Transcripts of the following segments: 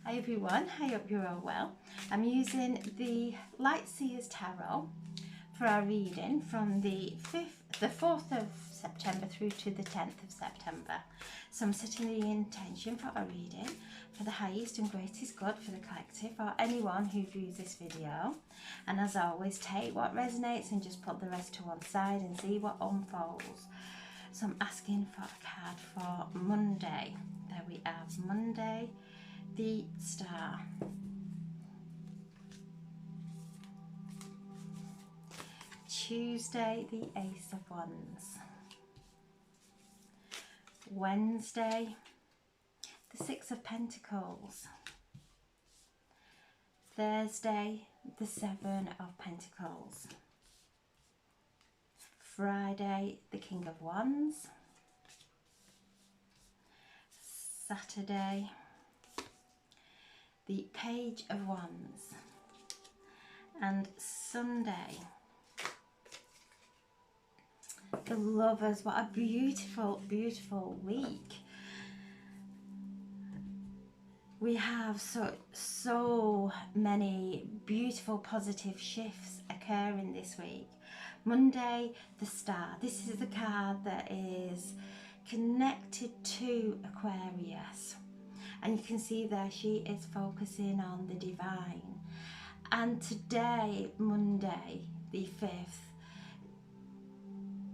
Hi everyone, I hope you're all well. I'm using the Light Seers Tarot for our reading from the 4th of September through to the 10th of September. So I'm setting the intention for our reading for the highest and greatest good for the collective or anyone who views this video. And as always, take what resonates and just put the rest to one side and see what unfolds. So I'm asking for a card for Monday. There we have Monday, the Star. Tuesday, the Ace of Wands. Wednesday, the Six of Pentacles. Thursday, the Seven of Pentacles. Friday, the King of Wands. Saturday, the Page of Wands. And Sunday, the Lovers. What a beautiful, beautiful week. We have so many beautiful positive shifts occurring this week. Monday, the Star. This is a card that is connected to Aquarius. And you can see there she is focusing on the divine. And today, Monday, the 5th,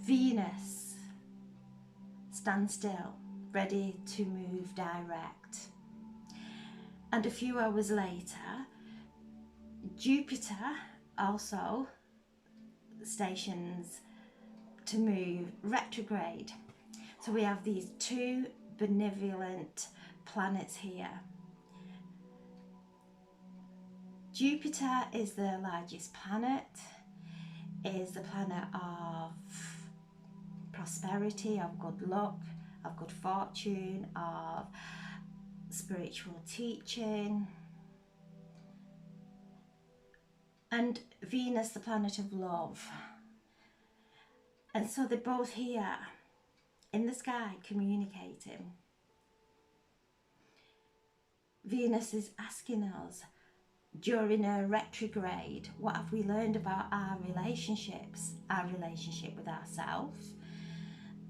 Venus stands still, ready to move direct. And a few hours later, Jupiter also stations to move retrograde. So we have these two benevolent planets here. Jupiter is the largest planet, is the planet of prosperity, of good luck, of good fortune, of spiritual teaching. And Venus, the planet of love. And so they're both here in the sky communicating. Venus is asking us during a retrograde, what have we learned about our relationships, our relationship with ourselves,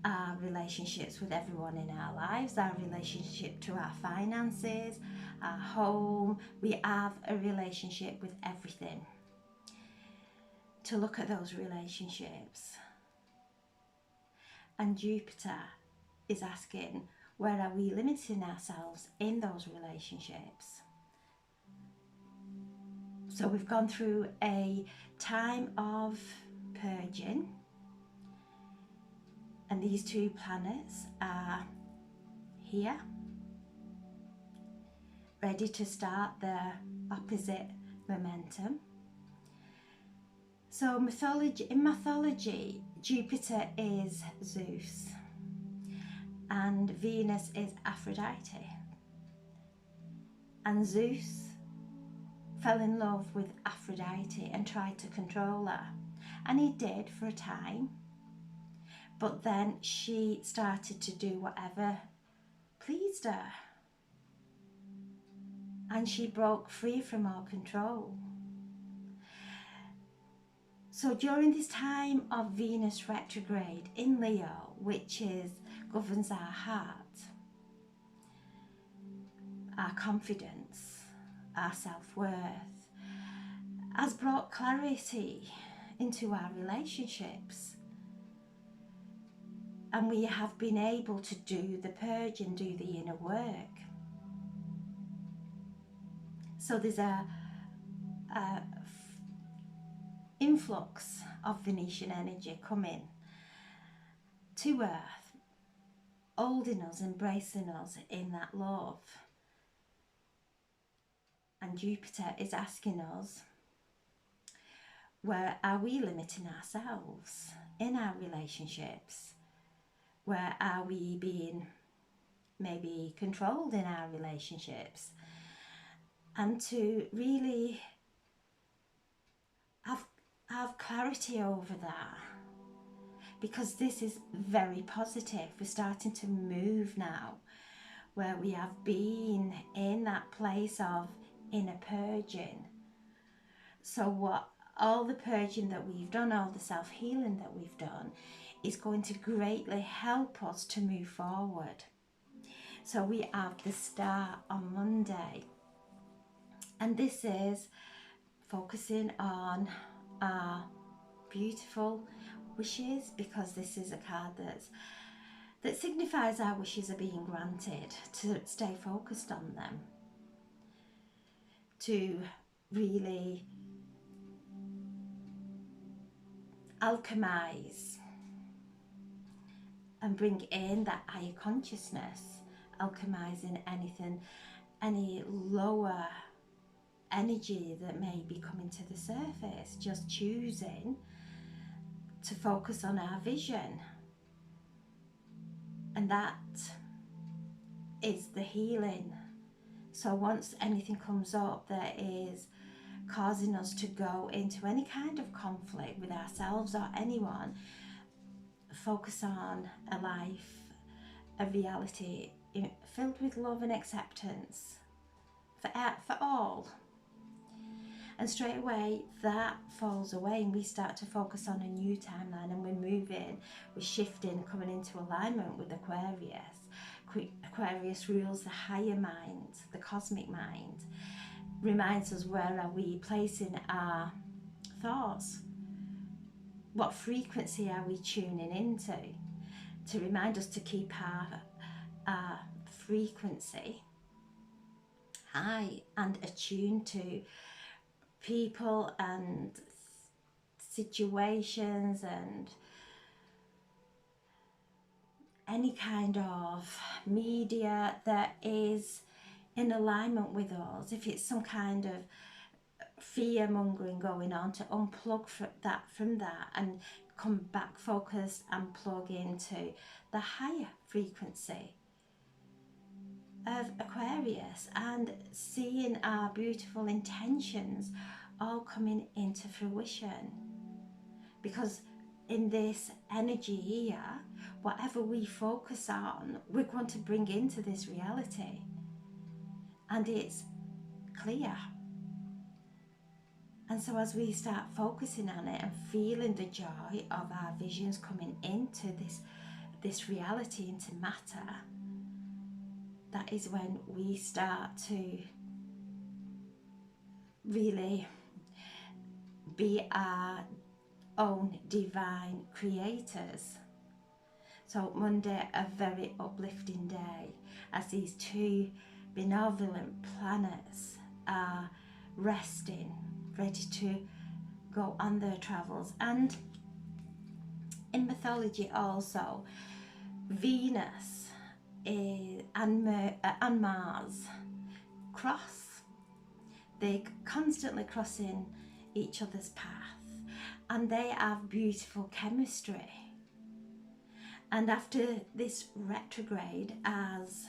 our relationships with everyone in our lives, our relationship to our finances, our home. We have a relationship with everything. To look at those relationships. And Jupiter is asking, where are we limiting ourselves in those relationships? So we've gone through a time of purging, and these two planets are here, ready to start their opposite momentum. So in mythology, Jupiter is Zeus and Venus is Aphrodite. And Zeus fell in love with Aphrodite and tried to control her. And he did for a time. But then she started to do whatever pleased her. And she broke free from all control. So during this time of Venus retrograde in Leo, which governs our heart, our confidence, our self-worth, has brought clarity into our relationships. And we have been able to do the purge and do the inner work. So there's a influx of Venetian energy coming to Earth, holding us, embracing us in that love. And Jupiter is asking us, where are we limiting ourselves in our relationships? Where are we being maybe controlled in our relationships? And to really have clarity over that, because this is very positive. We're starting to move now where we have been in that place of inner purging. So what all the purging that we've done, all the self-healing that we've done, is going to greatly help us to move forward. So we have the start on Monday, and this is focusing on our beautiful wishes, because this is a card that signifies our wishes are being granted, to stay focused on them, to really alchemize and bring in that higher consciousness, alchemizing anything, any lower energy that may be coming to the surface, just choosing to focus on our vision. And that is the healing. So once anything comes up that is causing us to go into any kind of conflict with ourselves or anyone, focus on a life, a reality filled with love and acceptance for all. And straight away that falls away, and we start to focus on a new timeline, and we're moving, we're shifting, coming into alignment with Aquarius. Aquarius rules the higher mind, the cosmic mind, reminds us where are we placing our thoughts, what frequency are we tuning into, to remind us to keep our frequency high and attuned to people and situations and any kind of media that is in alignment with us. If it's some kind of fear mongering going on, to unplug from that and come back focused and plug into the higher frequency of Aquarius, and seeing our beautiful intentions all coming into fruition. Because in this energy here, whatever we focus on, we're going to bring into this reality, and it's clear. And so as we start focusing on it and feeling the joy of our visions coming into this reality, into matter, that is when we start to really be our own divine creators. So Monday, a very uplifting day, as these two benevolent planets are resting, ready to go on their travels. And in mythology also, Venus and Mars cross. They're constantly crossing each other's path, and they have beautiful chemistry. And after this retrograde, as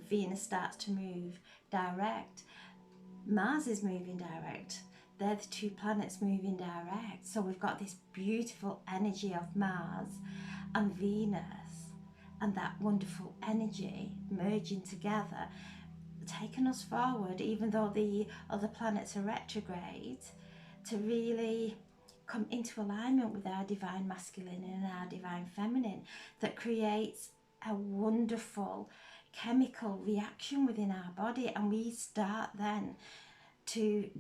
Venus starts to move direct, Mars is moving direct. They're the two planets moving direct. So we've got this beautiful energy of Mars and Venus, and that wonderful energy merging together, taking us forward, even though the other planets are retrograde, to really come into alignment with our divine masculine and our divine feminine, that creates a wonderful chemical reaction within our body. And we start then to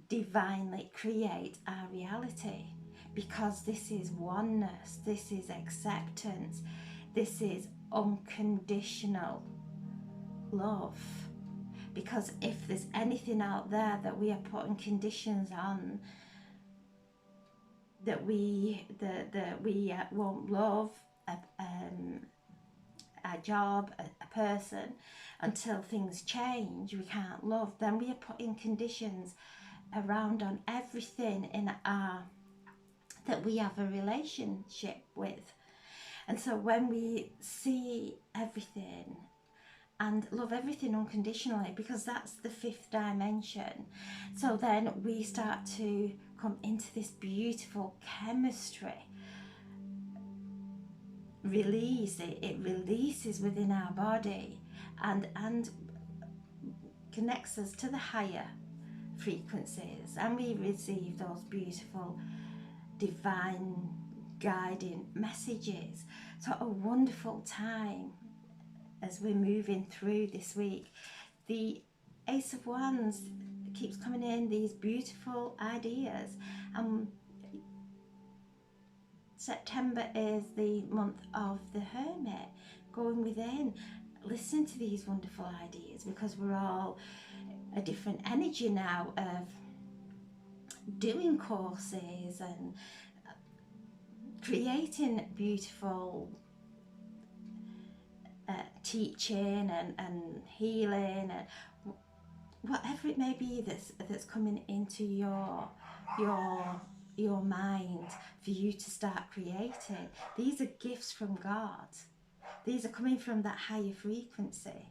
divinely create our reality, because this is oneness, this is acceptance, this is unconditional love. Because if there's anything out there that we are putting conditions on, that we won't love a job, a person, until things change, we can't love, then we are putting conditions around on everything in our that we have a relationship with. And so when we see everything and love everything unconditionally, because that's the fifth dimension, so then we start to come into this beautiful chemistry, release. It releases within our body and connects us to the higher frequencies, and we receive those beautiful divine guiding messages. So a wonderful time as we're moving through this week. The Ace of Wands keeps coming in, these beautiful ideas. September is the month of the Hermit, going within. Listen to these wonderful ideas, because we're all a different energy now of doing courses and creating beautiful teaching and healing and whatever it may be that's coming into your mind for you to start creating. These are gifts from God. These are coming from that higher frequency.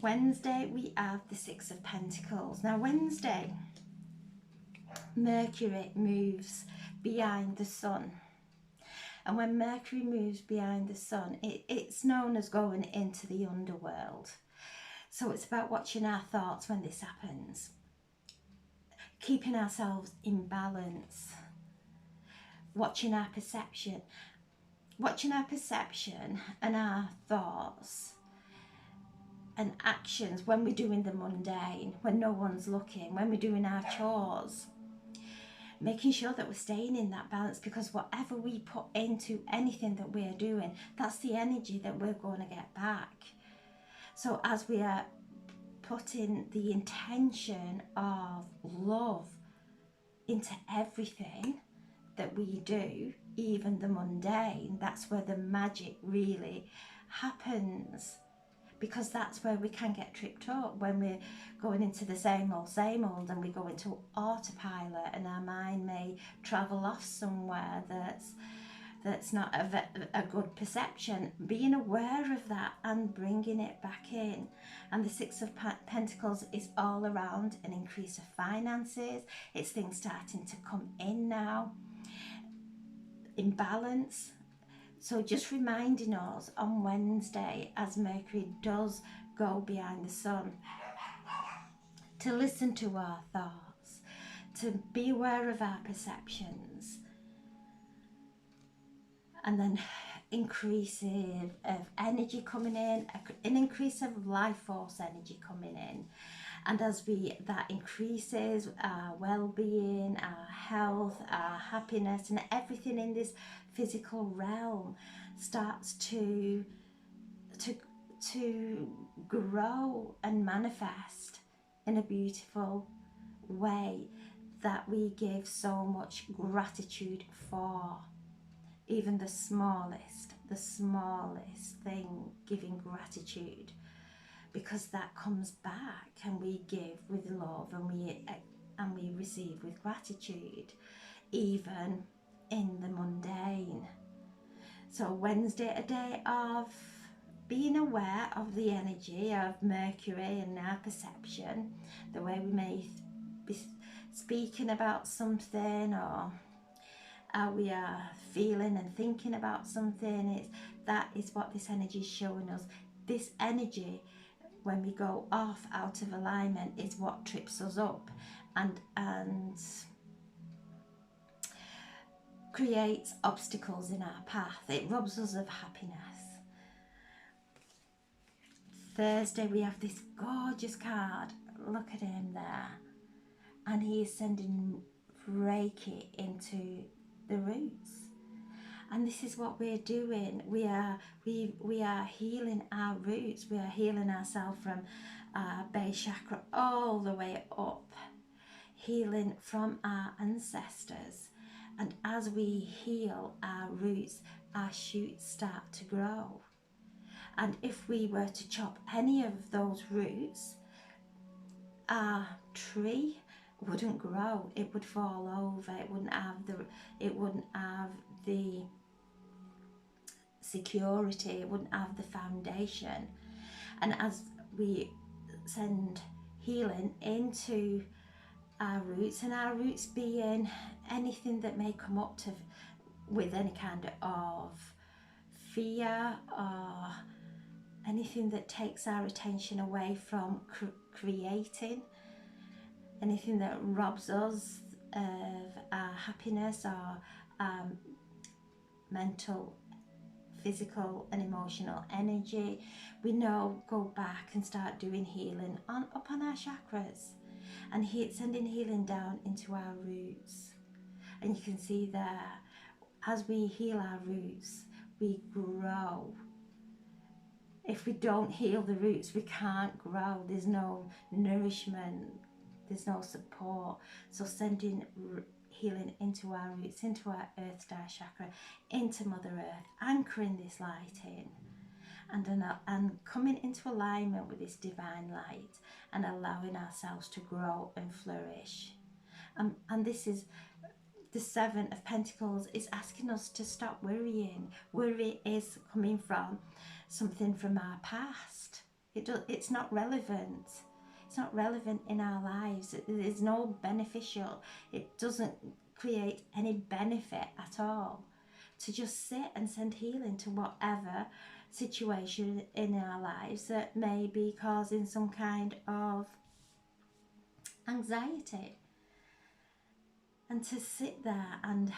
Wednesday, we have the Six of Pentacles. Now, Wednesday, Mercury moves behind the sun. And when Mercury moves behind the sun, it's known as going into the underworld. So it's about watching our thoughts when this happens. Keeping ourselves in balance. Watching our perception. Watching our perception and our thoughts and actions when we're doing the mundane, when no one's looking, when we're doing our chores. Making sure that we're staying in that balance, because whatever we put into anything that we're doing, that's the energy that we're going to get back. So as we are putting the intention of love into everything that we do, even the mundane, that's where the magic really happens. Because that's where we can get tripped up, when we're going into the same old, and we go into autopilot, and our mind may travel off somewhere that's not a good perception. Being aware of that and bringing it back in. And the Six of Pentacles is all around an increase of finances. It's things starting to come in now, in balance. So just reminding us on Wednesday, as Mercury does go behind the sun, to listen to our thoughts, to be aware of our perceptions, and then increases of energy coming in, an increase of life force energy coming in. And as that increases, our well-being, our health, our happiness, and everything in this physical realm starts to grow and manifest in a beautiful way that we give so much gratitude for. Even the smallest thing, giving gratitude, because that comes back, and we give with love, and we receive with gratitude, even in the mundane. So Wednesday, a day of being aware of the energy of Mercury and our perception, the way we may be speaking about something, or how we are feeling and thinking about something. That is what this energy is showing us. This energy, when we go off out of alignment, is what trips us up and creates obstacles in our path. It robs us of happiness. Thursday, we have this gorgeous card. Look at him there. And he is sending Reiki into the roots. And this is what we're doing. We are healing our roots. We are healing ourselves from our base chakra all the way up. Healing from our ancestors. And as we heal our roots, our shoots start to grow. And if we were to chop any of those roots, our tree wouldn't grow. It would fall over. It wouldn't have the security. It wouldn't have the foundation. And as we send healing into our roots, and our roots being anything that may come up to with any kind of fear or anything that takes our attention away from creating, anything that robs us of our happiness or mental, physical and emotional energy. We know, go back and start doing healing up on our chakras and sending healing down into our roots. And you can see there, as we heal our roots, we grow. If we don't heal the roots, we can't grow. There's no nourishment, there's no support. So sending healing into our roots, into our earth star chakra, into Mother Earth, anchoring this light in, and coming into alignment with this divine light and allowing ourselves to grow and flourish. And this is the Seven of Pentacles, is asking us to stop worrying. Worry is coming from something from our past. It's not relevant. It's not relevant in our lives. It is no beneficial. It doesn't create any benefit at all. To just sit and send healing to whatever situation in our lives that may be causing some kind of anxiety. And to sit there and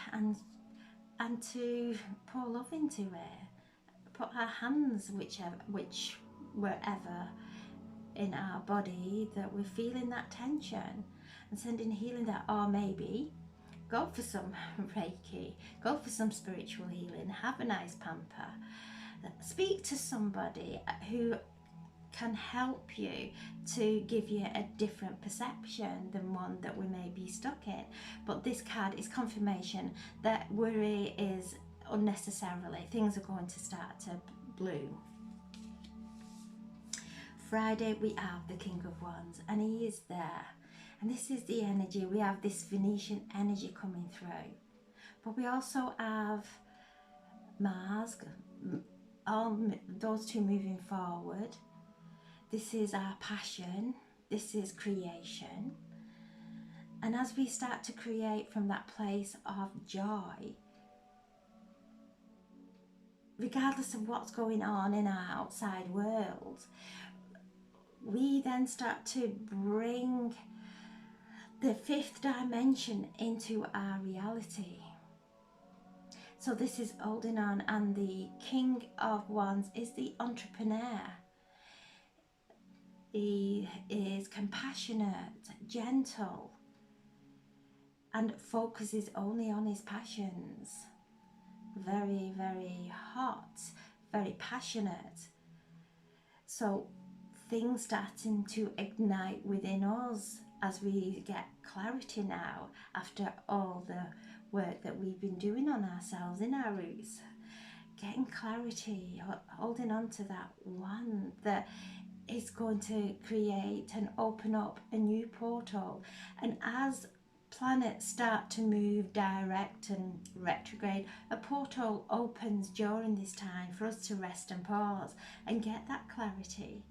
to pour love into it. Put our hands wherever in our body that we're feeling that tension, and sending healing there. Or maybe go for some Reiki, go for some spiritual healing, have a nice pamper, speak to somebody who can help you to give you a different perception than one that we may be stuck in. But this card is confirmation that worry is unnecessarily, things are going to start to bloom. Friday, we have the King of Wands, and he is there. And this is the energy. We have this Venetian energy coming through. But we also have Mars, all those two moving forward. This is our passion. This is creation. And as we start to create from that place of joy, regardless of what's going on in our outside world, we then start to bring the fifth dimension into our reality. So this is holding on, and the King of Wands is the entrepreneur. He is compassionate, gentle, and focuses only on his passions. Very, very hot, very passionate. So things starting to ignite within us as we get clarity now, after all the work that we've been doing on ourselves in our roots. Getting clarity, holding on to that one that is going to create and open up a new portal. And as planets start to move direct and retrograde, a portal opens during this time for us to rest and pause and get that clarity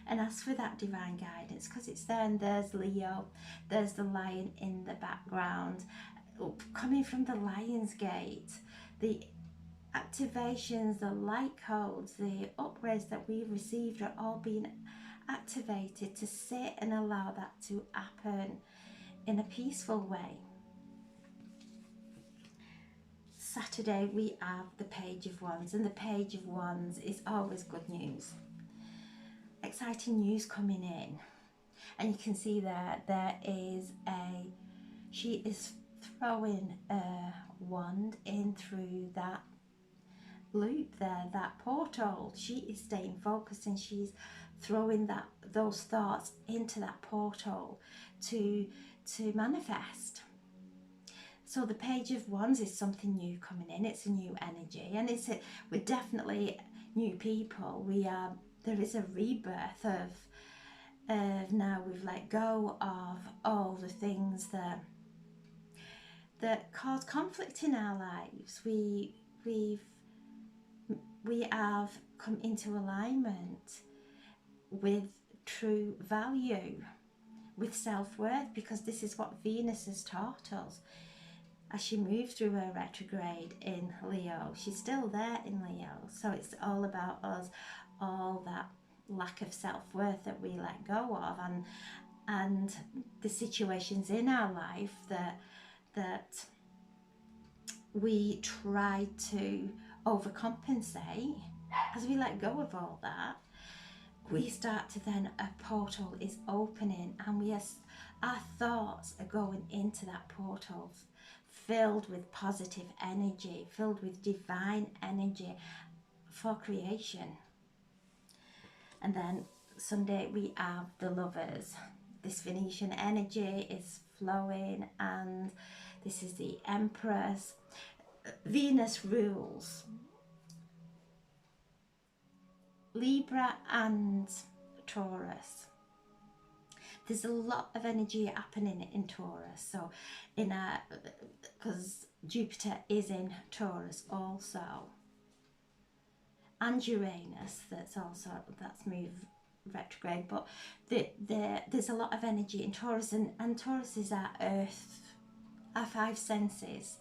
and ask for that divine guidance, because it's there. And there's Leo, there's the lion in the background coming from the Lion's Gate. The activations, the light codes, the upgrades that we've received are all being activated to sit and allow that to happen in a peaceful way. Saturday, we have the Page of Wands, and the Page of Wands is always good news. Exciting news coming in. And you can see there is she is throwing a wand in through that loop there, that portal. She is staying focused, and she's throwing those thoughts into that portal to manifest. So the Page of Wands is something new coming in. It's a new energy, and we're definitely new people. There is a rebirth of now we've let go of all the things that cause conflict in our lives. We have come into alignment with true value, with self-worth, because this is what Venus has taught us. as she moves through her retrograde in Leo. She's still there in Leo, so it's all about us, all that lack of self-worth that we let go of, and the situations in our life that we try to overcompensate. As we let go of all that, we start to then, a portal is opening, and our thoughts are going into that portal, filled with positive energy, filled with divine energy for creation. And then Sunday we have the Lovers. This Venetian energy is flowing, and this is the Empress. Venus rules Libra and Taurus. There's a lot of energy happening in Taurus, so because Jupiter is in Taurus also, and Uranus that's moved retrograde, but there's a lot of energy in Taurus, and Taurus is our earth, our five senses,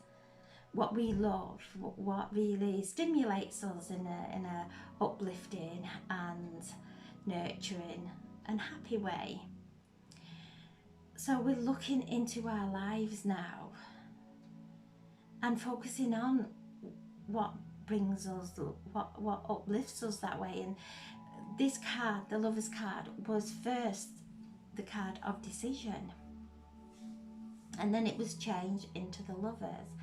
what we love, what really stimulates us in a uplifting and nurturing and happy way. So we're looking into our lives now and focusing on what brings us, what uplifts us that way. And this card, the Lovers card, was first the card of decision, and then it was changed into the Lovers.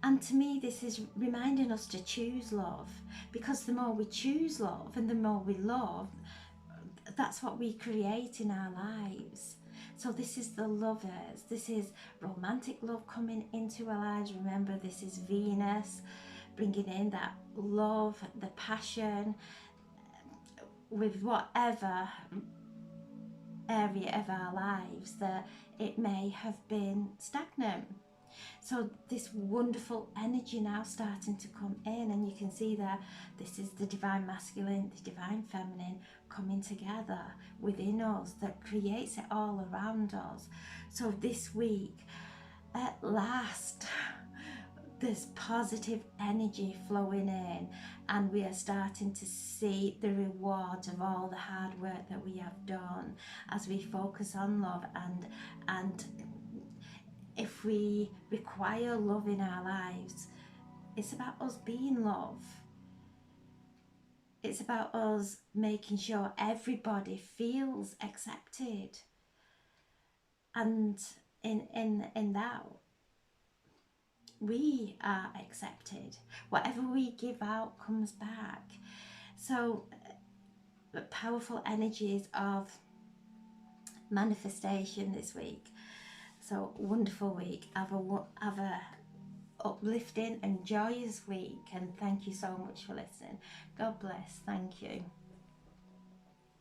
And to me, this is reminding us to choose love, because the more we choose love and the more we love, that's what we create in our lives. So this is the Lovers. This is romantic love coming into our lives. Remember, this is Venus bringing in that love, the passion, with whatever area of our lives that it may have been stagnant. So this wonderful energy now starting to come in, and you can see that this is the divine masculine, the divine feminine coming together within us that creates it all around us. So this week, at last, there's positive energy flowing in, and we are starting to see the rewards of all the hard work that we have done as we focus on love. And if we require love in our lives, it's about us being love. It's about us making sure everybody feels accepted, and in that we are accepted. Whatever we give out comes back. So the powerful energies of manifestation this week. So wonderful week. Have a uplifting and joyous week, and thank you so much for listening. God bless. Thank you.